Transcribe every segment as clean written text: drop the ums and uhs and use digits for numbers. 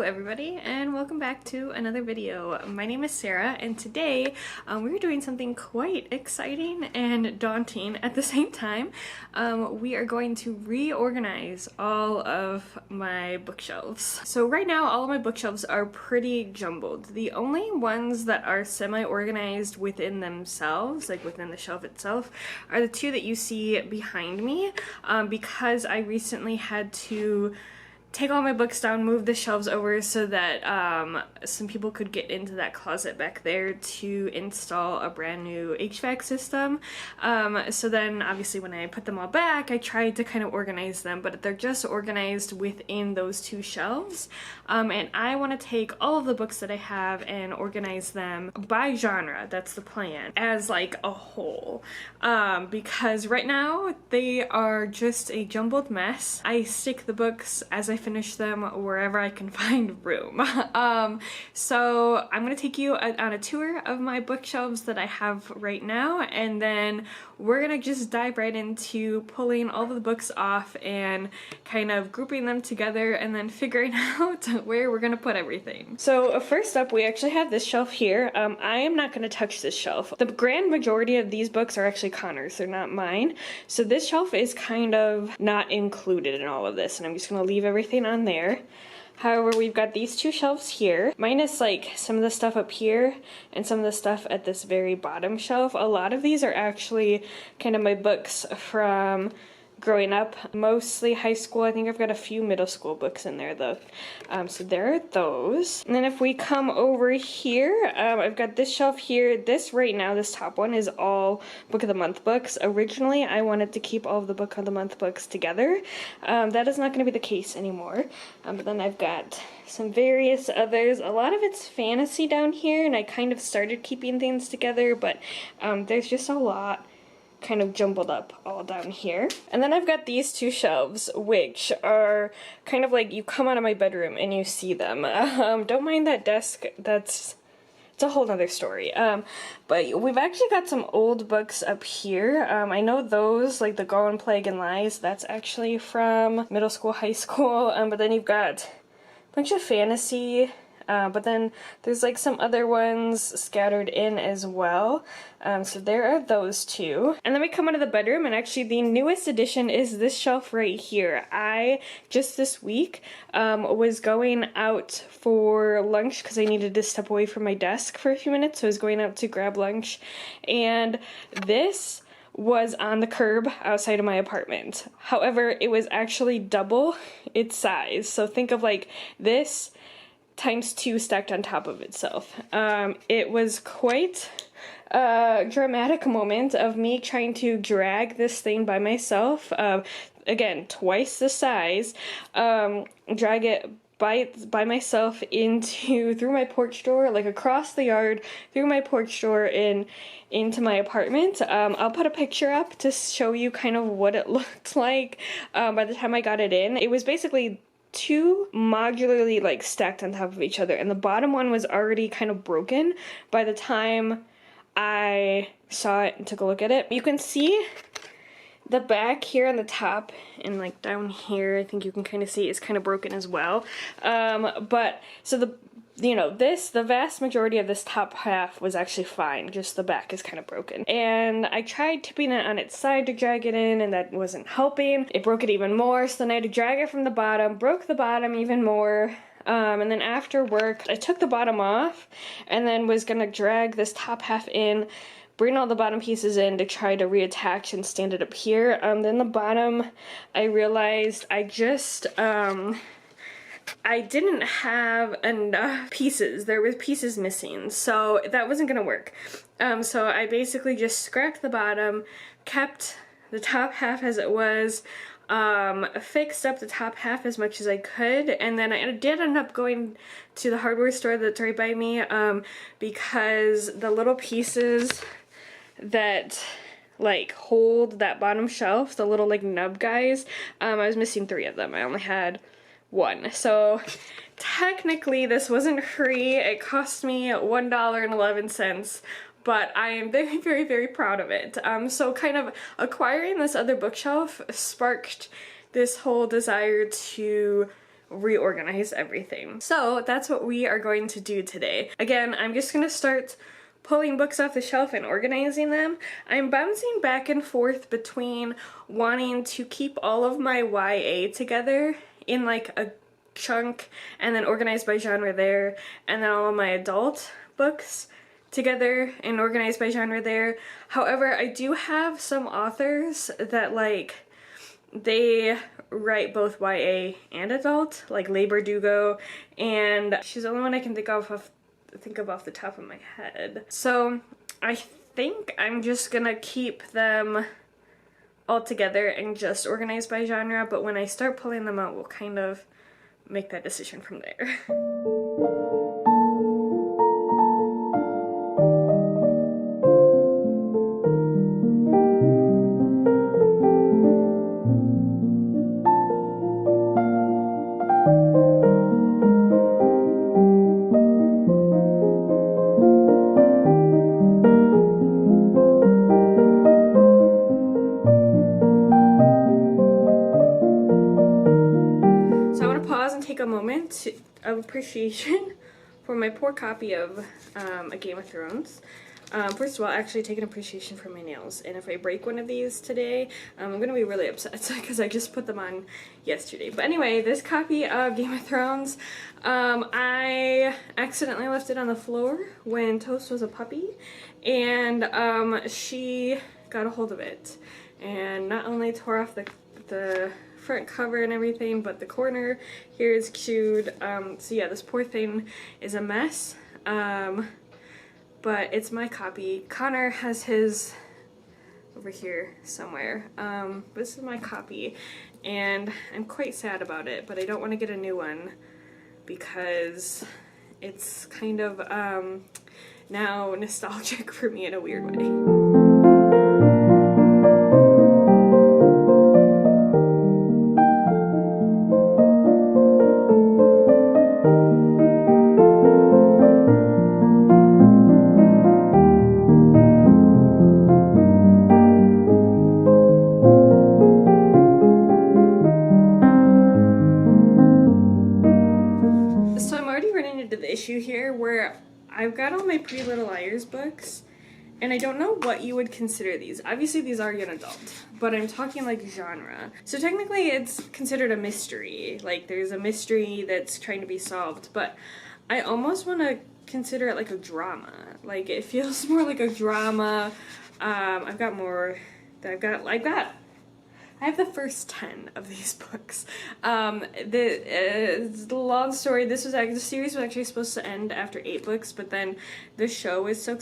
everybody, and welcome back to another video. My name is Sarah, and today we're doing something quite exciting and daunting at the same time. We are going to reorganize all of my bookshelves. So right now all of my bookshelves are pretty jumbled. The only ones that are semi-organized within themselves, like within the shelf itself, are the two that you see behind me, because I recently had to take all my books down, move the shelves over so that some people could get into that closet back there to install a brand new HVAC system. So then obviously when I put them all back, I tried to kind of organize them, but they're just organized within those two shelves. And I want to take all of the books that I have and organize them by genre. That's the plan, as like a whole. Because right now they are just a jumbled mess. I stick the books as I finish them wherever I can find room. So I'm gonna take you on a tour of my bookshelves that I have right now, and then we're gonna just dive right into pulling all of the books off and kind of grouping them together and then figuring out where we're gonna put everything. So first up, we actually have this shelf here. I am not gonna touch this shelf. The grand majority of these books are actually Connor's, they're not mine. So this shelf is kind of not included in all of this, and I'm just gonna leave everything on there. However, we've got these two shelves here, minus like some of the stuff up here and some of the stuff at this very bottom shelf. A lot of these are actually kind of my books from growing up, mostly high school. I think I've got a few middle school books in there though. So there are those. And then if we come over here, I've got this shelf here. This right now, this top one is all Book of the Month books. Originally, I wanted to keep all of the Book of the Month books together. That is not going to be the case anymore. But then I've got some various others. A lot of it's fantasy down here, and I kind of started keeping things together, but there's just a lot kind of jumbled up all down here. And then I've got these two shelves, which are kind of like you come out of my bedroom and you see them. Don't mind that desk, it's a whole nother story. But we've actually got some old books up here. I know those, like the Golden Plague and Lies, that's actually from middle school, high school. But then you've got a bunch of fantasy. But then there's like some other ones scattered in as well. So there are those two. And then we come into the bedroom, and actually the newest addition is this shelf right here. I just this week was going out for lunch because I needed to step away from my desk for a few minutes. So I was going out to grab lunch, and this was on the curb outside of my apartment. However, it was actually double its size. So think of like this times 2 stacked on top of itself. It was quite a dramatic moment of me trying to drag this thing by myself. Again, twice the size. Drag it by myself through my porch door, like across the yard, through my porch door into my apartment. I'll put a picture up to show you kind of what it looked like by the time I got it in. It was basically two modularly like stacked on top of each other, and the bottom one was already kind of broken by the time I saw it and took a look at it. You can see the back here on the top, and like down here I think you can kind of see it's kind of broken as well. But so the vast majority of this top half was actually fine, just the back is kind of broken. And I tried tipping it on its side to drag it in, and that wasn't helping. It broke it even more, so then I had to drag it from the bottom, broke the bottom even more. And then after work, I took the bottom off, and then was gonna drag this top half in, bring all the bottom pieces in to try to reattach and stand it up here. Then the bottom, I realized I just, I didn't have enough pieces. There were pieces missing, so that wasn't gonna work. So I basically just scrapped the bottom, kept the top half as it was, fixed up the top half as much as I could, and then I did end up going to the hardware store that's right by me, because the little pieces that like hold that bottom shelf, the little like nub guys, I was missing 3 of them. I only had 1. So technically this wasn't free. It cost me $1.11, but I am very, very, very proud of it. So kind of acquiring this other bookshelf sparked this whole desire to reorganize everything. So that's what we are going to do today. Again, I'm just gonna start pulling books off the shelf and organizing them. I'm bouncing back and forth between wanting to keep all of my YA together in like a chunk and then organized by genre there, and then all of my adult books together and organized by genre there. However, I do have some authors that like they write both YA and adult, like Leigh Bardugo, and she's the only one I can think of off the top of my head. So I think I'm just gonna keep them all together and just organize by genre, but when I start pulling them out, we'll kind of make that decision from there. Take a moment of appreciation for my poor copy of A Game of Thrones. First of all, actually take an appreciation for my nails, and if I break one of these today, I'm gonna be really upset because I just put them on yesterday. But anyway, this copy of Game of Thrones, I accidentally left it on the floor when Toast was a puppy, and she got a hold of it and not only tore off the front cover and everything, but the corner here is chewed. So yeah, this poor thing is a mess, but it's my copy. Connor has his over here somewhere. This is my copy, and I'm quite sad about it, but I don't want to get a new one because it's kind of now nostalgic for me in a weird way. Issue here where I've got all my Pretty Little Liars books, and I don't know what you would consider these. Obviously these are young adult, but I'm talking like genre. So technically it's considered a mystery. Like there's a mystery that's trying to be solved, but I almost want to consider it like a drama. Like it feels more like a drama. I have the first 10 of these books. The long story, the series was actually supposed to end after 8 books, but then the show was so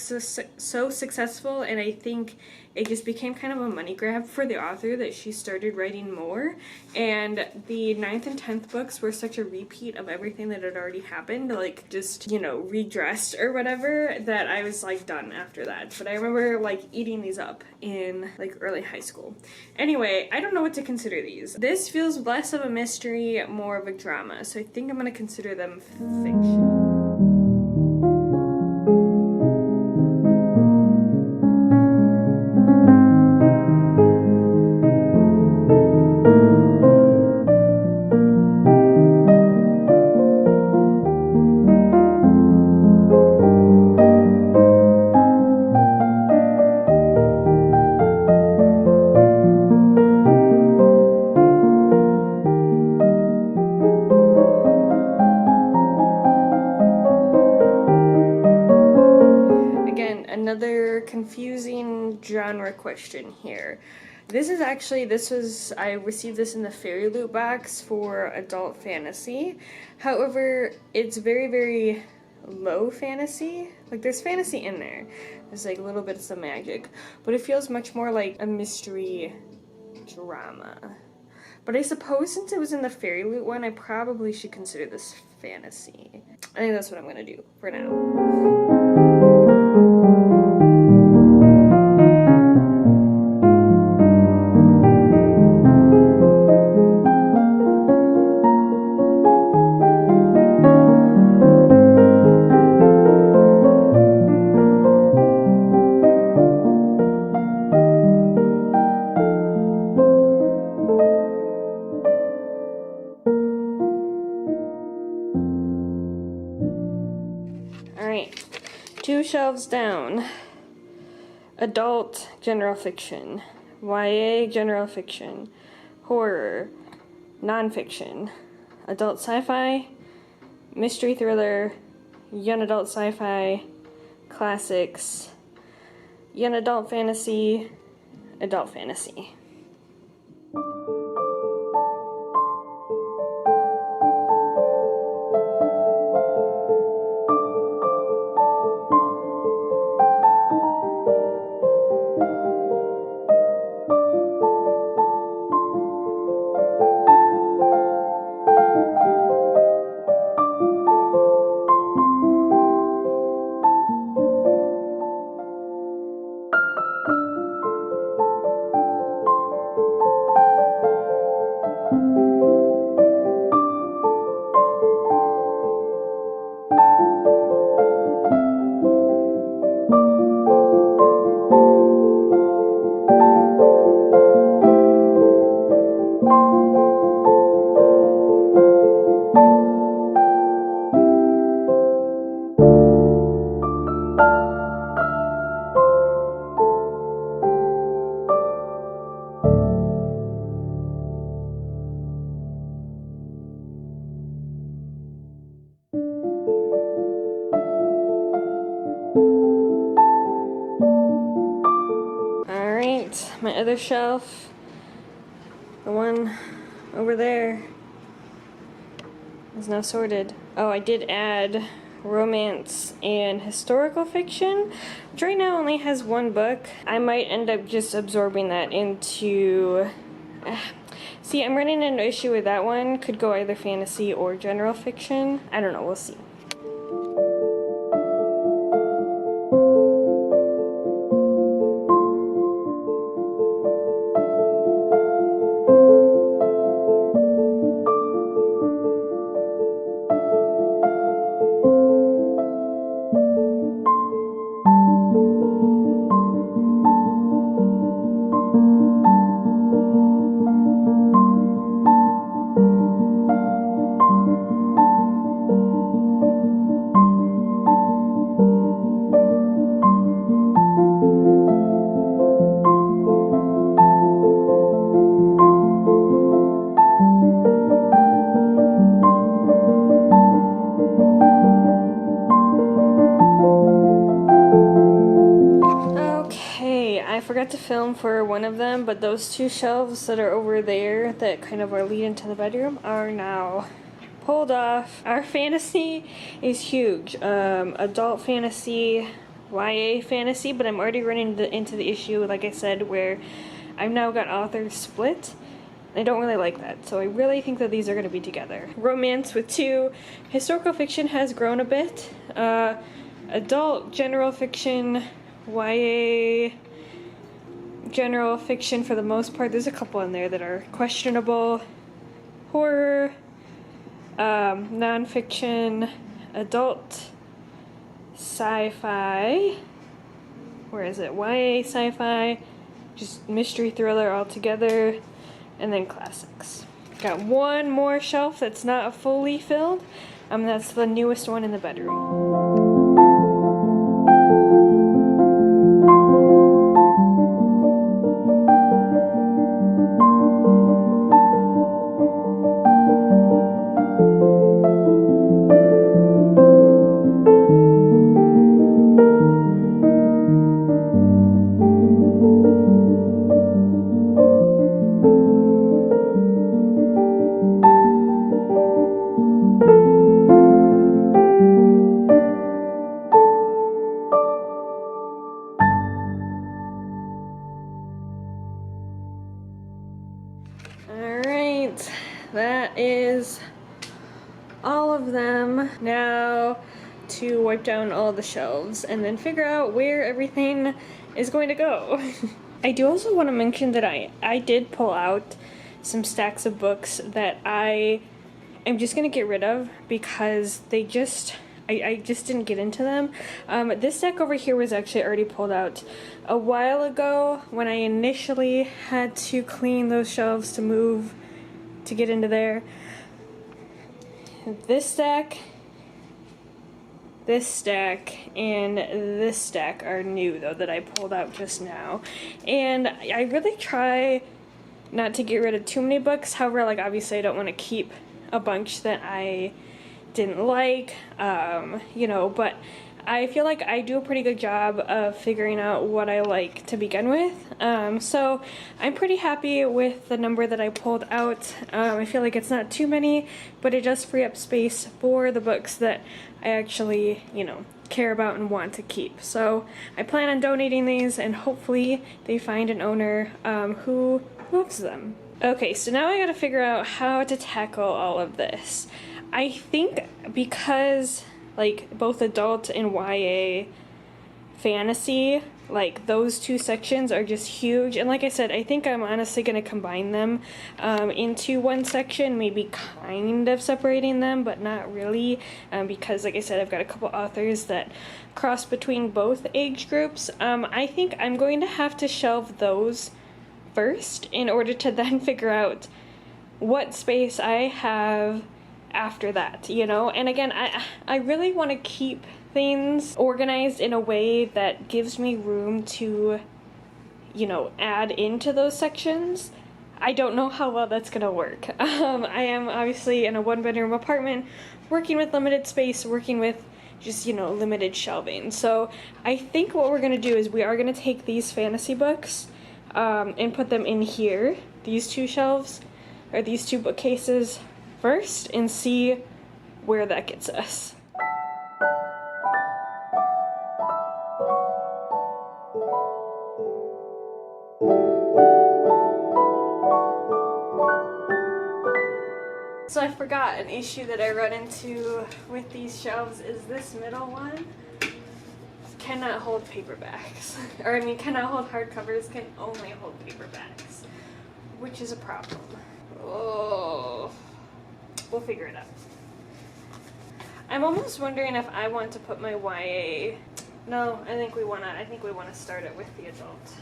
successful, and I think it just became kind of a money grab for the author that she started writing more, and the 9th and 10th books were such a repeat of everything that had already happened, like just, you know, redressed or whatever, that I was like done after that. But I remember like eating these up in like early high school. Anyway, I don't know what to consider these. This feels less of a mystery, more of a drama, so I think I'm gonna consider them fiction. Another confusing genre question here. I received this in the Fairy Loot box for adult fantasy. However, it's very, very low fantasy. Like there's fantasy in there. There's like little bits of magic, but it feels much more like a mystery drama. But I suppose since it was in the Fairy Loot one, I probably should consider this fantasy. I think that's what I'm gonna do for now. Alright, 2 shelves down. Adult general fiction, YA general fiction, horror, nonfiction, adult sci-fi, mystery thriller, young adult sci-fi, classics, young adult fantasy, adult fantasy. My other shelf, the one over there, is now sorted. Oh, I did add romance and historical fiction, which right now only has 1 book. I might end up just absorbing that into... See, I'm running into an issue with that one. Could go either fantasy or general fiction. I don't know, we'll see. I forgot to film for one of them, but those 2 shelves that are over there that kind of are leading to the bedroom are now pulled off. Our fantasy is huge. Adult fantasy, YA fantasy, but I'm already running into the issue, like I said, where I've now got authors split. I don't really like that, so I really think that these are going to be together. Romance with 2. Historical fiction has grown a bit. Adult general fiction, YA general fiction for the most part. There's a couple in there that are questionable. Horror, nonfiction, adult sci-fi. Where is it? YA sci-fi, just mystery thriller altogether, and then classics. Got 1 more shelf that's not fully filled. That's the newest one in the bedroom. Alright, that is all of them. Now to wipe down all the shelves and then figure out where everything is going to go. I do also want to mention that I did pull out some stacks of books that I am just going to get rid of because they just... I just didn't get into them. This stack over here was actually already pulled out a while ago when I initially had to clean those shelves to move to get into there. This stack this stack and this stack are new though, that I pulled out just now. And I really try not to get rid of too many books. However, like obviously I don't want to keep a bunch that I didn't like, you know, but I feel like I do a pretty good job of figuring out what I like to begin with. So I'm pretty happy with the number that I pulled out. I feel like it's not too many, but it does free up space for the books that I actually, you know, care about and want to keep. So I plan on donating these, and hopefully they find an owner who loves them. Okay, so now I gotta figure out how to tackle all of this. I think because like both adult and YA fantasy, like those two sections are just huge, and like I said, I think I'm honestly going to combine them into one section, maybe kind of separating them, but not really, because like I said, I've got a couple authors that cross between both age groups. I think I'm going to have to shelve those first in order to then figure out what space I have after that, you know? And again, I really want to keep things organized in a way that gives me room to, you know, add into those sections. I don't know how well that's gonna work. I am obviously in a one-bedroom apartment, working with limited space, working with just, you know, limited shelving. So I think what we're gonna do is we are gonna take these fantasy books and put them in here, these two shelves, or these two bookcases first, and see where that gets us. So I forgot an issue that I run into with these shelves is this middle one cannot hold paperbacks. Or I mean cannot hold hardcovers, can only hold paperbacks, which is a problem. Oh, we'll figure it out. I'm almost wondering if I want to put my YA. No, I think we wanna start it with the adult.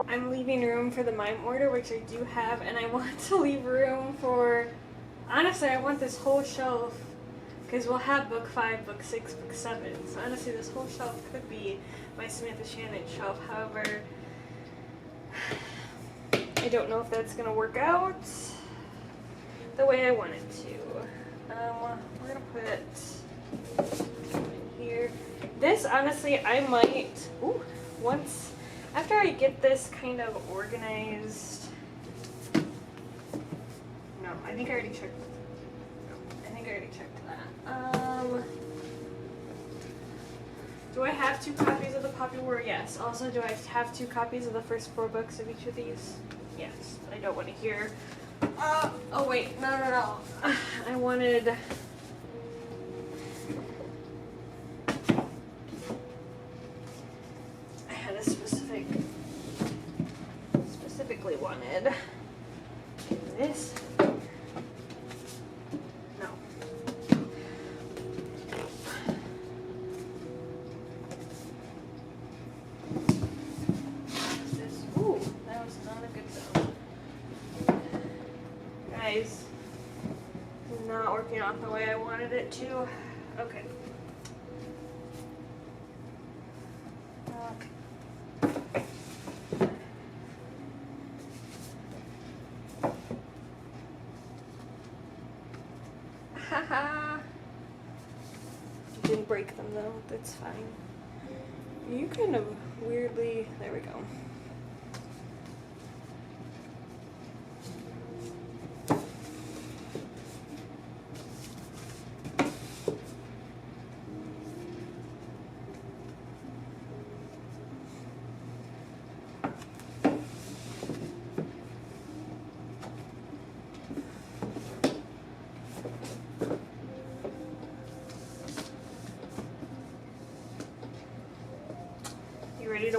I'm leaving room for the mime order, which I do have, and I want to leave room for, honestly, I want this whole shelf, because we'll have book 5, book 6, book 7, so honestly this whole shelf could be my Samantha Shannon shelf. However, I don't know if that's going to work out the way I want it to. We're going to put it in here. This, honestly, I might, once, after I get this kind of organized, no, I think I already checked, that. Do I have 2 copies of the Poppy War? Yes. Also, do I have 2 copies of the first 4 books of each of these? Yes. I don't want to hear, oh wait, no. I wanted, I had a specifically wanted this. No. This, ooh, that was not a good sound. Guys, not working out the way I wanted it to. Okay. Haha. Didn't break them though, that's fine. You kind of weirdly, there we go.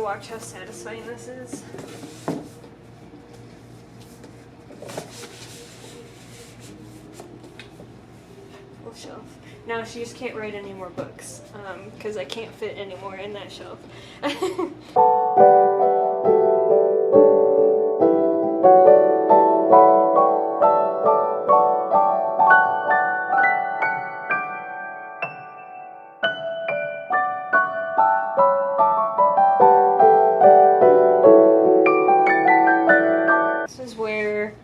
watch how satisfying this is. Shelf. Now she just can't write any more books because I can't fit any more in that shelf. This is where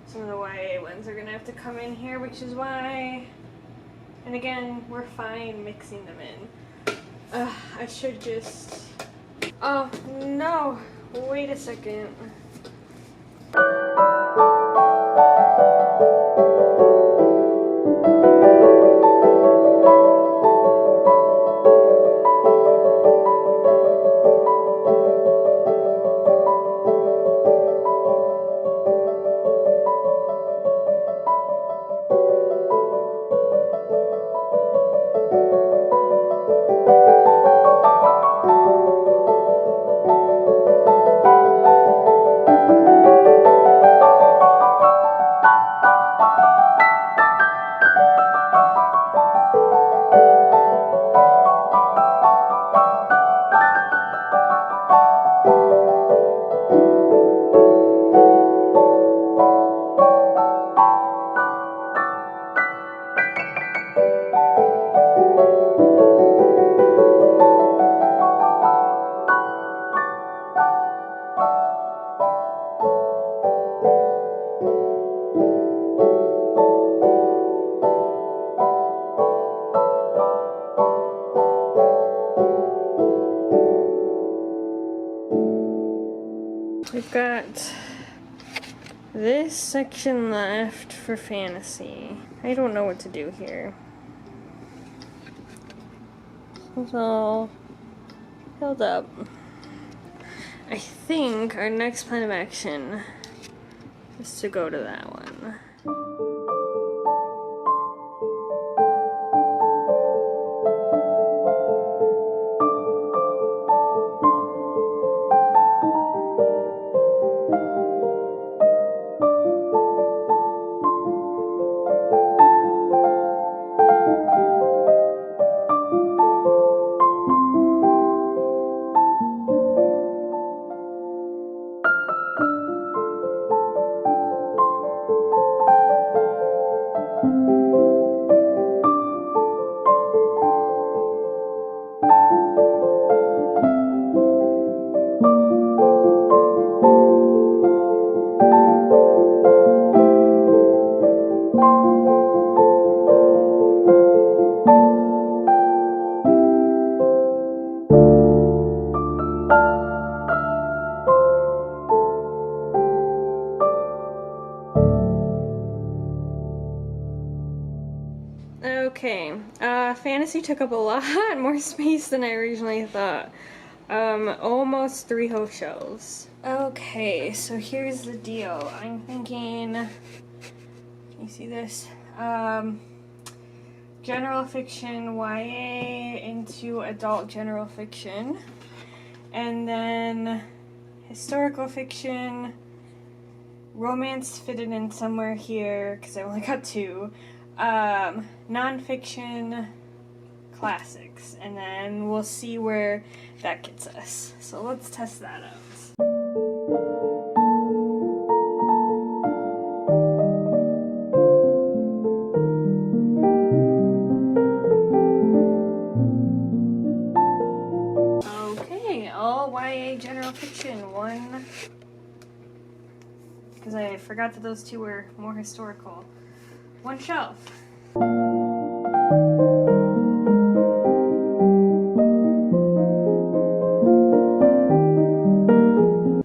some of the YA ones are gonna have to come in here, which is why. And again, we're fine mixing them in. I should just... Oh, no! Wait a second. We've got this section left for fantasy. I don't know what to do here. It's all filled up. I think our next plan of action is to go to that one. Okay, fantasy took up a lot more space than I originally thought. Almost 3 whole shelves. Okay, so here's the deal. I'm thinking, can you see this? General fiction, YA into adult general fiction. And then historical fiction, romance fitted in somewhere here, because I only got 2. Nonfiction, classics, and then we'll see where that gets us. So let's test that out. Okay, all YA general fiction, 1, because I forgot that those 2 were more historical. 1 shelf.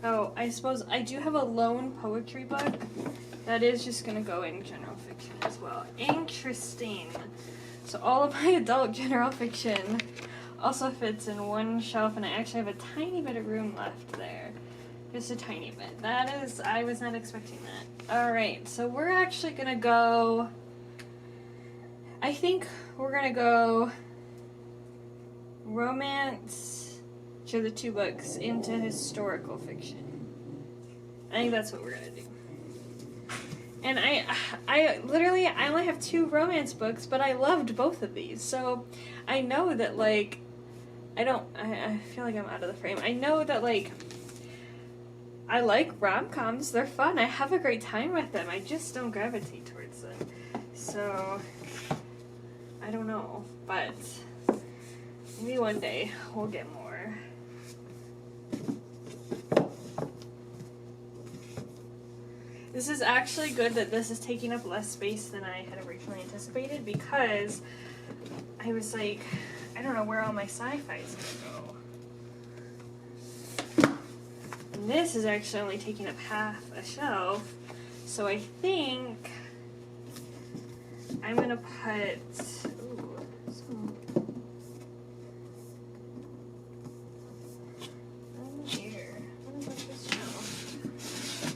Oh, I suppose I do have a lone poetry book that is just gonna go in general fiction as well. Interesting. So all of my adult general fiction also fits in 1 shelf, and I actually have a tiny bit of room left there. Just a tiny bit. That is, I was not expecting that. Alright, so we're actually gonna go, I think we're gonna go romance, which are the 2 books, into historical fiction. I think that's what we're gonna do. And I literally, I only have 2 romance books, but I loved both of these. So I know that, like, I feel like I'm out of the frame. I know that, like, I like rom-coms. They're fun. I have a great time with them. I just don't gravitate towards them. So, I don't know. But maybe one day we'll get more. This is actually good that this is taking up less space than I had originally anticipated, because I was like, I don't know where all my sci-fi is gonna go. And this is actually only taking up half a shelf, so I think I'm gonna put, here. What about this shelf?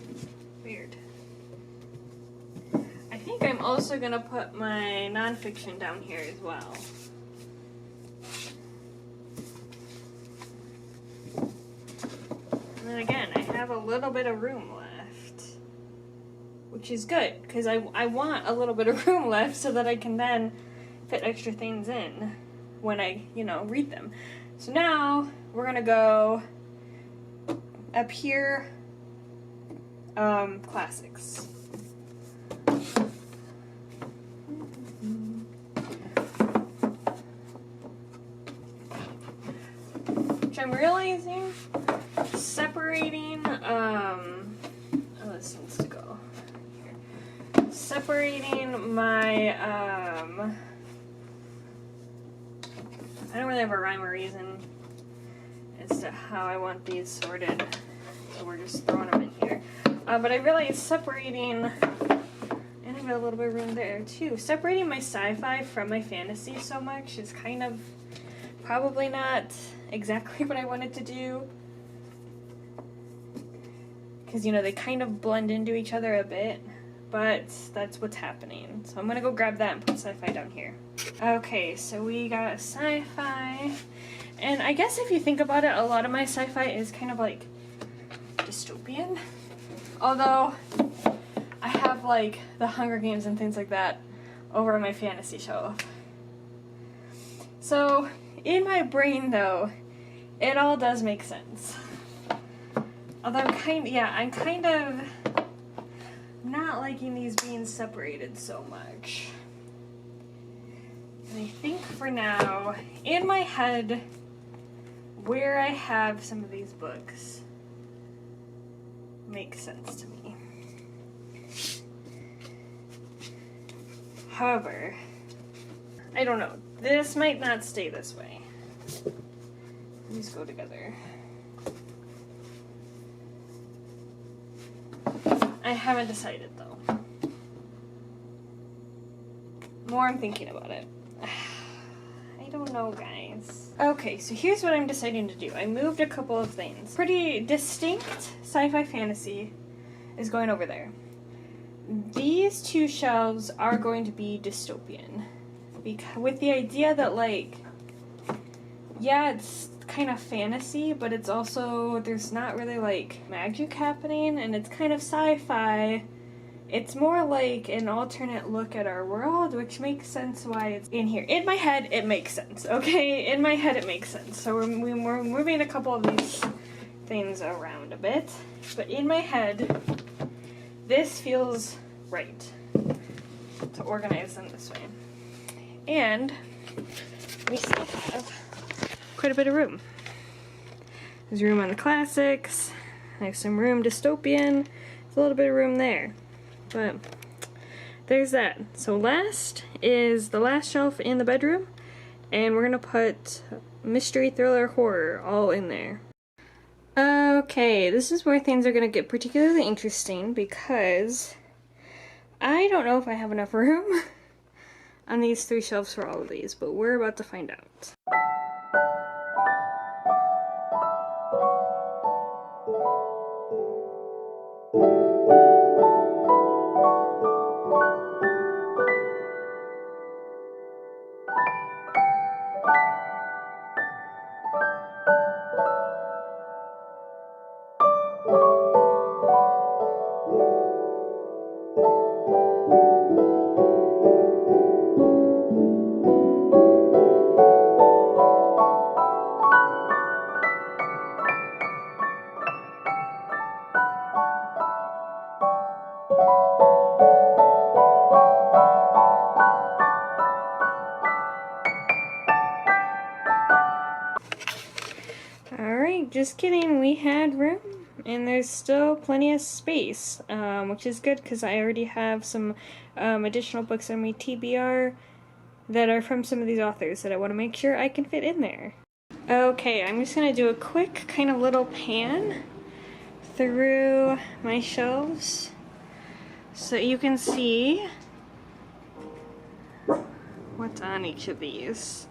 Weird. I think I'm also gonna put my nonfiction down here as well. And then again, I have a little bit of room left, which is good, because I want a little bit of room left so that I can then fit extra things in when I, read them. So now we're gonna go up here, classics. Which I'm realizing separating, this needs to go here. Separating my, I don't really have a rhyme or reason as to how I want these sorted, so we're just throwing them in here. But I realized separating, and I've got a little bit of room there too, separating my sci-fi from my fantasy so much is kind of probably not exactly what I wanted to do. Because, they kind of blend into each other a bit, but that's what's happening. So I'm gonna go grab that and put sci-fi down here. Okay, so we got sci-fi, and I guess if you think about it, a lot of my sci-fi is kind of like dystopian. Although I have like the Hunger Games and things like that over on my fantasy shelf. So in my brain though, it all does make sense. Although I'm kind of not liking these being separated so much. And I think for now, in my head, where I have some of these books makes sense to me. However, I don't know. This might not stay this way. These go together. I haven't decided though. More I'm thinking about it. I don't know, guys. Okay, so here's what I'm deciding to do. I moved a couple of things. Pretty distinct sci-fi fantasy is going over there. These 2 shelves are going to be dystopian. With the idea that, like, yeah, it's kind of fantasy, but it's also, there's not really like magic happening, and it's kind of sci-fi. It's more like an alternate look at our world, which makes sense why it's in here. In my head, it makes sense, okay? In my head, it makes sense. So we're moving a couple of these things around a bit, but in my head, this feels right to organize them this way. And we still have quite a bit of room. There's room on the classics, there's some room dystopian, there's a little bit of room there, but there's that. So last is the last shelf in the bedroom, and we're gonna put mystery, thriller, horror all in there. Okay, this is where things are gonna get particularly interesting, because I don't know if I have enough room on these 3 shelves for all of these, but we're about to find out. Alright, just kidding, we had room and there's still plenty of space, which is good because I already have some additional books on my TBR that are from some of these authors that I want to make sure I can fit in there. Okay, I'm just going to do a quick kind of little pan through my shelves so you can see what's on each of these.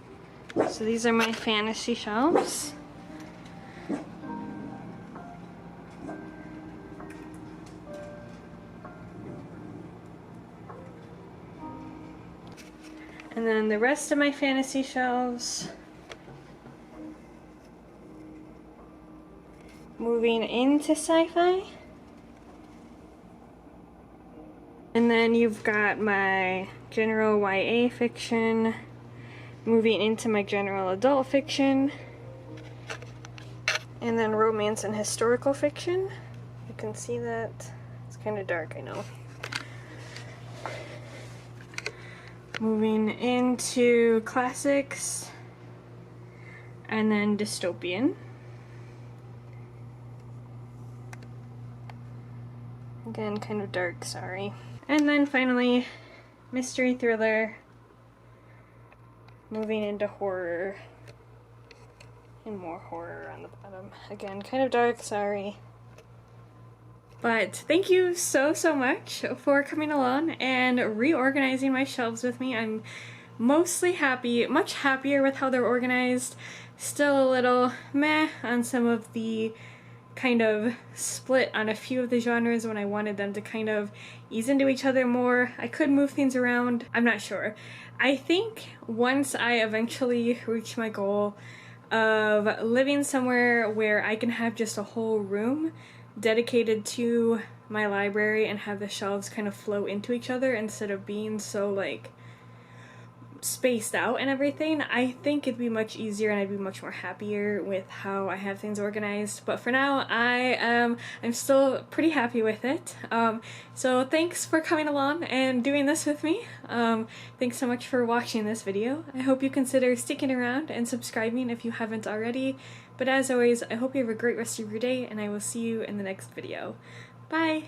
So these are my fantasy shelves. And then the rest of my fantasy shelves. Moving into sci-fi. And then you've got my general YA fiction. Moving into my general adult fiction. And then romance and historical fiction. You can see that. It's kind of dark, I know. Moving into classics, and then dystopian. Again, kind of dark, sorry. And then finally, mystery thriller. Moving into horror. And more horror on the bottom. Again, kind of dark, sorry. But thank you so much for coming along and reorganizing my shelves with me. I'm mostly happy, much happier with how they're organized. Still a little meh on some of the kind of split on a few of the genres when I wanted them to kind of ease into each other more. I could move things around, I'm not sure. I think once I eventually reach my goal of living somewhere where I can have just a whole room dedicated to my library and have the shelves kind of flow into each other instead of being so like spaced out and everything, I think it'd be much easier and I'd be much more happier with how I have things organized. But for now, I'm still pretty happy with it. So thanks for coming along and doing this with me. Thanks so much for watching this video. I hope you consider sticking around and subscribing if you haven't already. But as always, I hope you have a great rest of your day and I will see you in the next video. Bye!